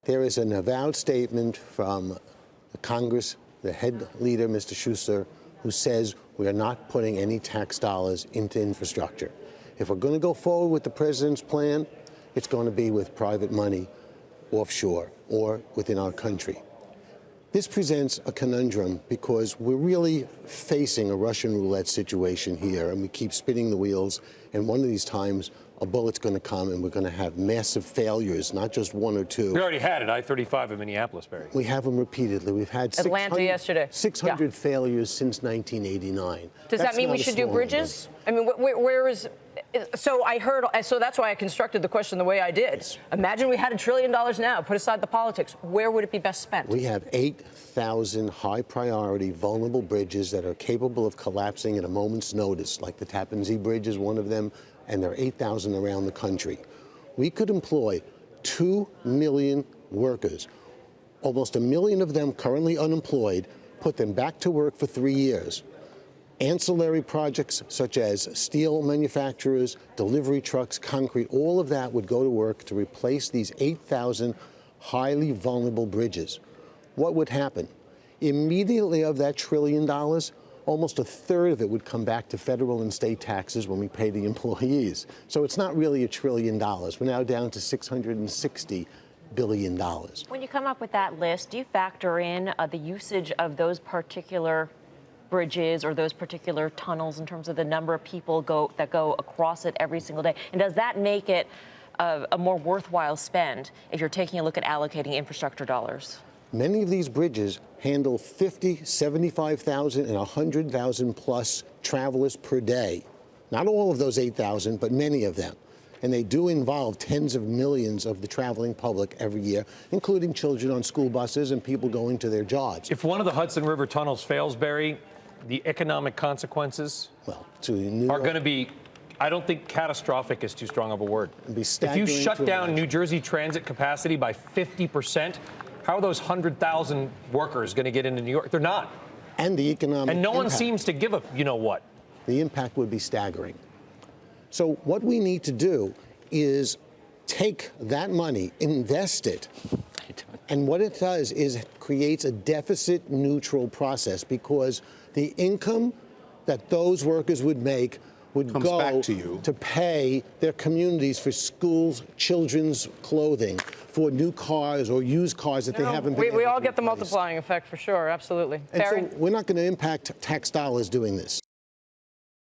There is an avowed statement from the Congress, the head leader, Mr. Schuster, who says we are not putting any tax dollars into infrastructure. If we're going to go forward with the president's plan, it's going to be with private money offshore or within our country. This presents a conundrum because we're really facing a Russian roulette situation here, and we keep spinning the wheels, and one of these times a bullet's going to come and we're going to have massive failures, not just one or two. We already had it, I-35 in Minneapolis, Barry. We have them repeatedly. We've had Atlanta yesterday. 600 failures since 1989. Does that mean we should do bridges? I mean, where is... So I heard, so that's why I constructed the question the way I did. Yes. Imagine we had $1 trillion now, put aside the politics. Where would it be best spent? We have 8,000 high-priority, vulnerable bridges that are capable of collapsing at a moment's notice, like the Tappan Zee Bridge is one of them, and there are 8,000 around the country. We could employ 2 million workers, almost 1 million of them currently unemployed, put them back to work for 3 years. Ancillary projects such as steel manufacturers, delivery trucks, concrete, all of that would go to work to replace these 8,000 highly vulnerable bridges. What would happen? Immediately of that $1 trillion, almost a third of it would come back to federal and state taxes when we pay the employees. So it's not really $1 trillion. We're now down to $660 billion. When you come up with that list, do you factor in the usage of those particular bridges or those particular tunnels in terms of the number of people that go across it every single day? And does that make it a more worthwhile spend if you're taking a look at allocating infrastructure dollars? Many of these bridges handle 50, 75,000 and 100,000 plus travelers per day. Not all of those 8,000, but many of them. And they do involve tens of millions of the traveling public every year, including children on school buses and people going to their jobs. If one of the Hudson River tunnels fails, Barry, the economic consequences are going to be, I don't think catastrophic is too strong of a word. If you shut down New Jersey transit capacity by 50%, how are those 100,000 workers going to get into New York? They're not. And the economic And no one seems to give a you-know-what. The impact would be staggering. So what we need to do is take that money, invest it, and what it does is it creates a deficit-neutral process, because the income that those workers would make would go to pay their communities for schools, children's clothing, for new cars or used cars that they haven't been able to We all get the replace. multiplying effect for sure, absolutely. And Barry? so we're not going to impact tax dollars doing this.